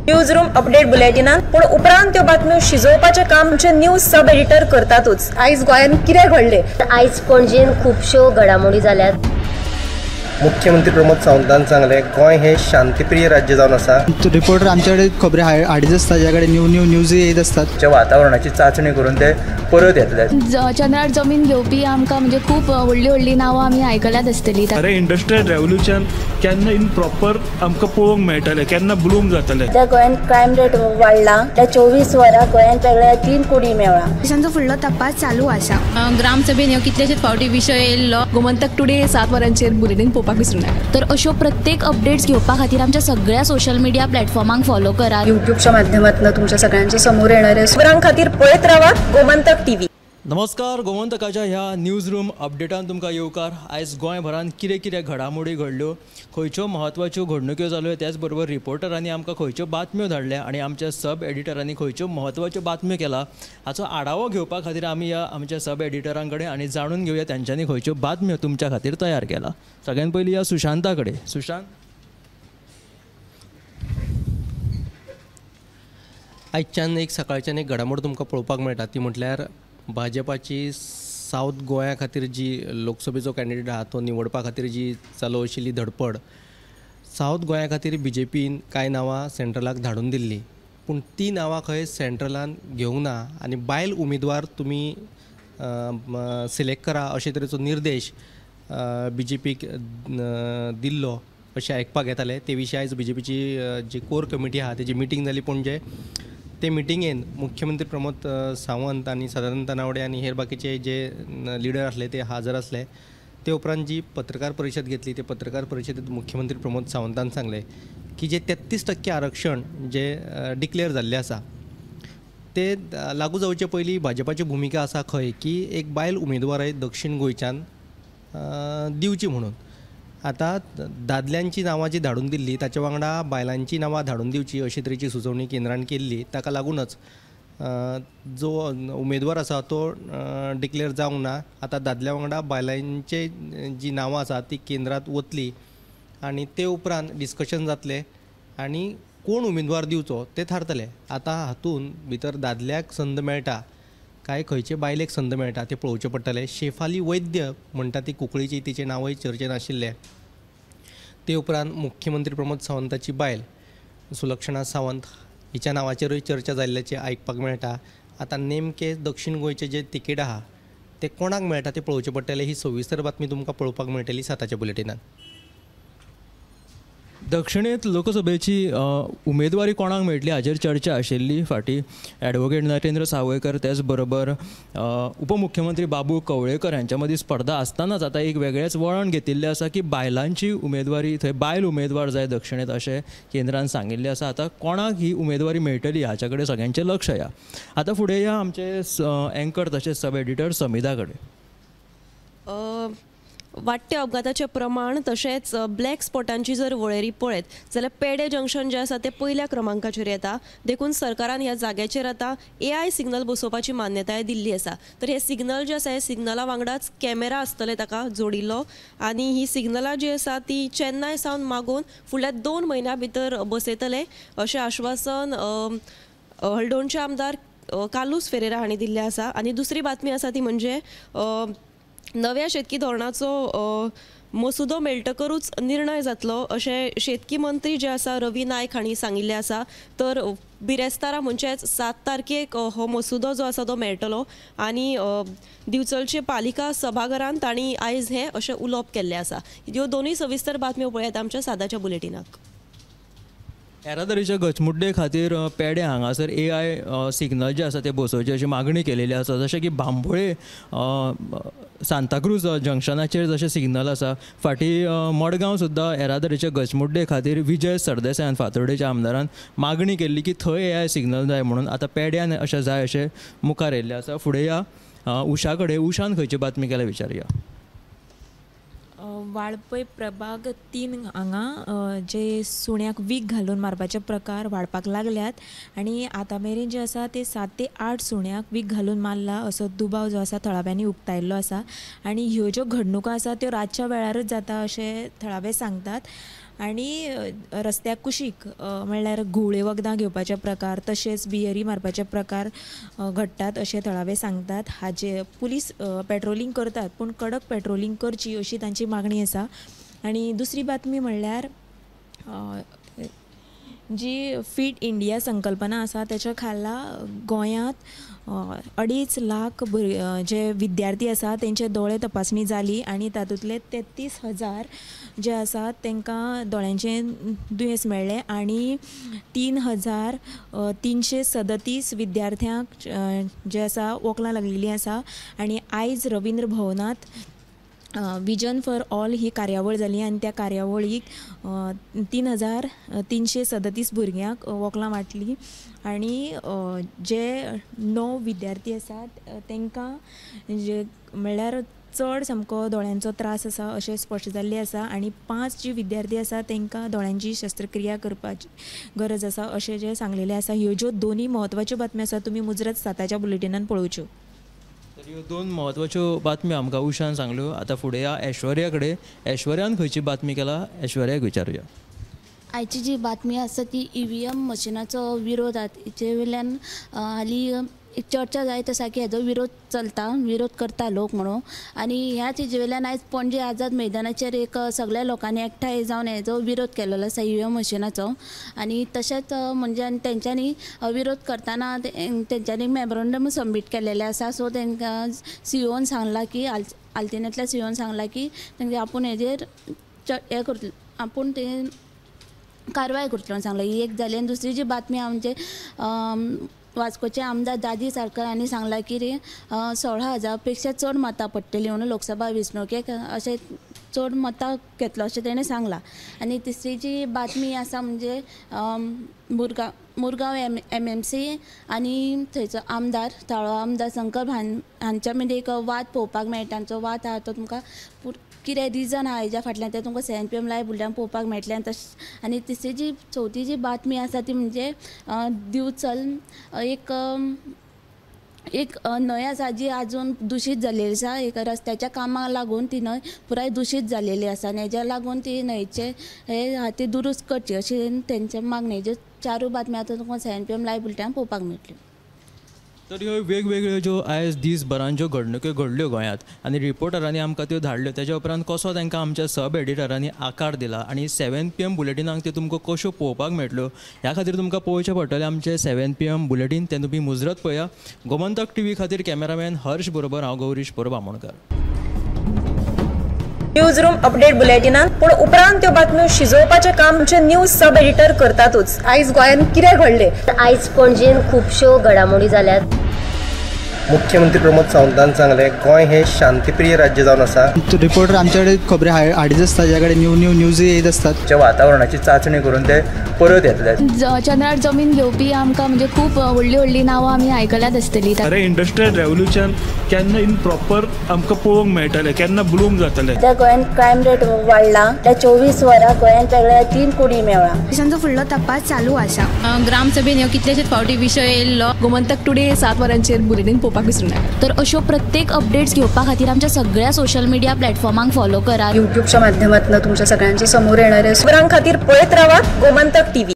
News room update बुलेटिनान पूण उपरांत त्यो बातम्यो शिजोवपाचें काम आमचे न्यूज सब एडिटर करतातूच। आयज गोंयांत कितें घडलें? आयज पणजेन खुबश्यो घडामोडी जाल्यात। मुख्यमंत्री प्रमोद सावंतान सांगले गोंय हे शांतीप्रिय राज्य जावन आसा। रिपोर्टर आमच्याकडे खबरी हाडीत आसता, ज्याकडे न्यूज येत असतात। वातावरणाची चाचणी करून ते परत येतले। चंद्रार जमीन घेवपी आमकां म्हणजे खूब व्हडली नांवां आमी आयकल्यात आसतली। अरे इंडस्ट्रियल रेव्होल्यूशन केन्ना इन प्रॉपर आमकां पळोवंक मेळटलें, केन्ना ब्लूम जातलें। त्या गोंयांत क्रायम रेट वाडला। त्या 24 वरां गोंयांत वेगळ्या 3 कोटी मेळ्ळा। देशांचो फुडलो तपास चालू आसा। ग्रामसभेन ह्यो कितलेशेच फावटी विशय येयल्लो। गोमंतक टुडे 7 वरांचेर बुलेटिन पळोवपाक विसरूं नाका। तर अश्यो प्रत्येक अपडेट्स घेवपा खातीर आमच्या सगळ्या सोशल मिडिया प्लॅटफॉर्मांक फॉलो करा। यूट्यूबच्या माध्यमातून तुमच्या सगळ्यांच्या समोर येणाऱ्या खबरां खातीर पळयत रावात गोमंतक टीव्ही। नमस्कार, गोमंतकाच्या ह्या न्यूज रूम अपडेटान तुमकां येवकार। आयज गोंयभरांत कितें घडामोडी घडल्यो, खंयच्यो म्हत्वाच्यो घडणुक्यो जाल्यो, त्याच बरोबर रिपोर्टरांनी आमकां खंयच्यो बातम्यो धाडल्या आनी आमच्या सब एडिटरांनी खंयच्यो म्हत्वाच्यो बातम्यो केला हाचो आढावो घेवपा खातीर आमी आमच्या सब एडिटरां कडेन आनी जाणून घेवया तांच्यांनी खंयच्यो बातम्यो तुमच्या खातीर तयार केला। सगळ्यात पयलीं या सुशांता कडेन। सुशांत, आयच्यान एक सकाळच्यान एक घडामोड तुमकां पळोवपाक मेळटा, ती म्हटल्यार भाजपाची सावथ गोंया खातीर जी लोकसभेचो कॅन्डिडेट आहा तो निवडपा खातीर जी चालू आशिल्ली धडपड, सावथ गोंया खातीर BJPन कांय नांवां सेंट्रलाक धाडून दिल्लीं, पूण ती नांवां खंय सेंट्रलान घेवंक ना आनी बायल उमेदवार तुमी सिलेक्ट करा अशे तरेचो निर्देश BJPक दिल्लो अशें आयकपाक येतालें। ते विशीं आयज BJPची जी कोर कमिटी आहा तेजी मिटींग जाली पणजे। ते मिटिंगेन मुख्यमंत्री प्रमोद सावंत आनी सदानंद तानावडे आनी हेर बाकीचे जे लिडर आसले ते हाजर आसले। ते उपरांत जी पत्रकार परिशद घेतली, ते पत्रकार परिशदेंत मुख्यमंत्री प्रमोद सावंतान सांगले की जे 33% आरक्षण जे डिक्लेअर जाल्लें आसा ते लागू जावचे पयलीं भाजपाची भुमिका आसा खंय की एक बायल उमेदवार दक्षिण गोंयच्यान दिवची म्हणून। आतां दादल्यांची नांवां जी धाडून दिल्ली ताचे वांगडा बायलांची नांवां धाडून दिवची अशे तरेची सुचोवणी केंद्रान केल्ली। ताका लागूनच जो उमेदवार आसा तो डिक्लेअर जावंक ना। आतां दादल्या वांगडा बायलांचे जी नांवां आसा ती केंद्रांत वतली आनी ते उपरांत डिस्कशन जातलें आनी कोण उमेदवार दिवचो ते थारतले। आतां हातूंत भितर दादल्याक संद मेळटा काय खंयचे बायलेक संद मेळटा ते पळोवचें पडटलें। शेफाली वैद्य म्हणटा ती कुंकळीची, तिचें नांवय चर्चेन आशिल्लें। ते उपरांत मुख्यमंत्री प्रमोद सावंताची बायल सुलक्षणा सावंत हिच्या नांवाचेरूय चर्चा जाल्ल्याचें आयकपाक मेळटा। आतां नेमके दक्षिण गोंयचे जे तिकेट आहा ते कोणाक मेळटा ते पळोवचें पडटलें। ही सविस्तर बातमी तुमकां पळोवपाक मेळटली 7च्या बुलेटिनान। दक्षिणेंत लोकसभेची उमेदवारी कोणाक मेळटली हाचेर चर्चा आशिल्ली फाटीं। एडवोकेट नरेंद्र सावयकर तेच बरोबर उपमुख्यमंत्री बाबू कवळेकर हांच्या मदीं स्पर्धा आसतनाच आतां एक वेगळेंच वळण घेतिल्लें आसा की बायलांची उमेदवारी, थंय बायल उमेदवार जाय दक्षिणेंत अशें केंद्रान सांगिल्लें आसा। आतां कोणाक ही उमेदवारी मेळटली हाच्या कडेन सगळ्यांचें लक्ष या। आतां फुडें या आमचे एंकर तशेंच सब एडिटर समिधा कडेन। वाडट्या अपघाताचें प्रमाण तशेंच ब्लॅक स्पॉटांची जर वळेरी पळयत जाल्यार पेडे जंक्शन जें आसा तें पयल्या क्रमांकाचेर येता। देखून सरकारान ह्या जाग्याचेर आतां AI सिग्नल बसोवपाची मान्यताय दिल्ली आसा। तर हे सिग्नल जे आसा हे सिग्नला वांगडाच कॅमेरा आसतले ताका जोडिल्लो आनी ही सिग्नलां जी आसा ती चेन्नय सावन मागून फुडल्या 2 म्हयन्यां भितर बसयतले अशें आश्वासन हळडोणचे आमदार कालूस फेरेरा हांणी दिल्लें आसा। आनी दुसरी बातमी आसा ती म्हणजे नव्या शेतकी धोरणाचो मसुदो मेळटकरूच निर्णय जातलो अशें शेतकी मंत्री जे आसा रवी नायक हांणी सांगिल्लें आसा। तर बिरेस्तारा म्हणजेच 7 तारखेक हो मसुदो जो आसा तो मेळटलो आनी दिवचलचे पालिका सभाघरांत तांणी आयज हें अशें उलोवप केल्लें आसा। ह्यो दोनूय सविस्तर बातम्यो पळयात आमच्या 7च्या बुलेटिनाक। येरादारीच्या गचमुड्डे खातीर पेडे हांगासर AI सिग्नल जे आसा ते बसोवचे अशी मागणी केलेली आसा। जशें की बांबोळे सांताक्रूज जंक्शनाचेर जशें सिग्नल आसा, फाटीं मडगांव सुद्दां येरादारीच्या गचमुड्डे खातीर विजय सरदेसायान फातोर्डेच्या आमदारान मागणी केल्ली की थंय AI सिग्नल जाय म्हणून। आतां पेड्यान अशें जाय अशें मुखार येयल्लें आसा। फुडें या उशा कडेन। उशान खंयची बातमी केल्या विचारया। वाळपय प्रभाग 3 हांगा जे सुण्याक वीख घालून मारपाचे प्रकार वाडपाक लागल्यात आनी आतां मेरेन जे आसा ते 7 ते 8 सुण्याक वीख घालून मारला असो दुबाव जो आसा थळाव्यांनी उक्तायल्लो आसा। आनी ह्यो ज्यो घडणुका आसा त्यो रातच्या वेळारच जाता अशें थळावे सांगतात। आनी रस्त्याक कुशीक म्हणल्यार घुवळे वखदां घेवपाचे प्रकार तशेंच बियरी मारपाचे प्रकार घडटात अशें थळावे सांगतात. हाजे पुलीस पेट्रोलिंग करतात पूण कडक पेट्रोलिंग करची अशी तांची मागणी आसा. आनी दुसरी बातमी म्हणल्यार जी फीट इंडिया संकल्पना आसा तेच्या खाला गोंयांत 2.5 लाख जे विद्यार्थी आसा तेंचे दोळे तपासणी जाली आनी तातूंतले 33,000 जे आसा तांकां दोळ्यांचें दुयेंस मेळ्ळें आनी 3,337 विद्यार्थ्यांक जे आसा वोकलां लागलेलीं आसा. आनी आयज रवींद्र भवनांत विजन फॉर ऑल ही कार्यावळ जाली आनी त्या कार्यावळीक 3,337 भुरग्यांक वोकलां वांटलीं आनी जे 9 विद्यार्थी आसात तांकां जे म्हणल्यार चड सामको दोळ्यांचो त्रास आसा अशें स्पश्ट जाल्लें आसा. आनी 5 जी विद्यार्थी आसा तांकां दोळ्यांची शस्त्रक्रिया करपाची गरज आसा अशें जे सांगलेलें आसा. ह्यो ज्यो दोनी म्हत्वाच्यो बातम्यो आसा तुमी मुजरत 7च्या बुलेटिनान पळोवच्यो. ह्यो 2 म्हत्वाच्यो बातम्यो आमकां उशान सांगल्यो. आतां फुडें या ऐश्वर्या कडेन. ऐश्वर्यान खंयची बातमी केला ऐश्वर्याक विचारुया. आयची जी बातमी आसा ती EVM मशिनाचो विरोध हाचे वयल्यान हालीं एक चर्चा जायत आसा की हेजो विरोध करता लोक म्हणून. आनी ह्याच हेजे वयल्यान आयज पणजे आझाद मैदानाचेर एक सगळ्या लोकांनी एकठांय जावन हेजो विरोध केलेलो आसा EVM मशिनाचो. आनी तशेंच म्हणजे तेंच्यांनी विरोध करतना तेंच्यांनी मेमोरंडम सबमीट केलेले आसा. सो तांकां CEOन सांगलां की आल्तिनेंतल्या CEOन सांगलां की तांकां आपूण हेजेर हे करतलो आपूण ते कारवाय करतलो सांगलां. ही एक जाली. आनी दुसरी जी बातमी म्हणजे वास्कोचे आमदार दाजी साळकर हांणी सांगलां की 16,000 पेक्षा चड मतां पडटलीं म्हणून लोकसभा वेंचणुकेक अशें चड मतां घेतलो अशें ताणें सांगलां. आनी तिसरी जी बातमी आसा म्हणजे मुरगांव MMC आनी थंयचो आमदार थाळो आमदार शंकर हांच्या मदीं एक वाद पळोवपाक मेळटा. तांचो वाद आहा तो तुमकां कितें रिजन आहा हेज्या फाटल्यान तें तुमकां 7PM लायव्ह बुलेटिनान पळोवपाक मेळटलें. आनी तिसरी जी चवथी जी बातमी आसा ती म्हणजे दिवचल एक न्हंय आसा जी आजून दुशीत जाल्लेली आसा. एक रस्त्याच्या कामाक लागून ती न्हंय पुराय दुशीत जाल्लेली आसा आनी हेज्या लागून ती न्हंयचे ती दुरुस्त करची अशी तेंचे मागणी. हेज्यो 4 बातम्यो आतां तुमकां 7PM लायव्ह बुलेटिनान पळोवपाक मेळटल्यो. तर ह्यो वेगवेगळ्यो ज्यो आयज दिसभरान ज्यो घडणुको घडल्यो गोंयांत आनी रिपोर्टरांनी आमकां त्यो धाडल्यो तेच्या उपरांत कसो तांकां आमच्या सब एडिटरांनी आकार दिला आनी 7PM बुलेटिनाक त्यो तुमकां कश्यो पळोवपाक मेळटल्यो ह्या खातीर तुमकां पळोवचें पडटलें आमचें 7PM बुलेटिन. तें तुमी मुजरत पळया. गोमंतक TV खातीर कॅमेरामॅन हर्ष बरोबर हांव Gourish Bamankar. News room update बुलेटिनान पूण उपरांत त्यो बातम्यो शिजोवपाचें काम आमचे न्यूज सब एडिटर करतातूच. आयज गोंयांत कितें घडलें? आयज पणजेन खुबश्यो घडामोडी जाल्यात. मुख्यमंत्री प्रमोद सावंतान सांगलें गोंय हे शांतीप्रिय राज्य जावन आसा. रिपोर्टर आमचे कडेन खबरी हाडीत आसता ताजे कडेन न्यूज येत असतात. वातावरणाची चांचणी करून ते परत येतले. चंद्रार जमीन घेवपी आमकां म्हणजे खूब व्हडली नांवां आमी आयकल्यात आसतलीं. अरे इंडस्ट्रियल रेव्होल्युशन केन्ना इन प्रॉपर आमकां पळोवंक मेळटलें केन्ना ब्लूम जातलें. त्या गोंयांत क्रायम रेट वाडला. त्या 24 वरां गोंयांत वेगळ्या 3 कुडी मेळ्ळा. देशांचो फुडलो तपास चालू आसा. ग्रामसभेन ह्यो कितलेशेच फावटी विशय येयल्लो. गोमंतक टुडे 7 वरांचेर बुलेटिन पळोवपाक विसरूं नाका. तर अश्यो प्रत्येक अपडेट्स घेवपा खातीर आमच्या सगळ्या सोशल मिडिया प्लॅटफॉर्मांक फॉलो करा. युट्यूबच्या माध्यमातून तुमच्या सगळ्यांच्या समोर येणाऱ्या खबरां खातीर पळयत रावा गोमंतक TV.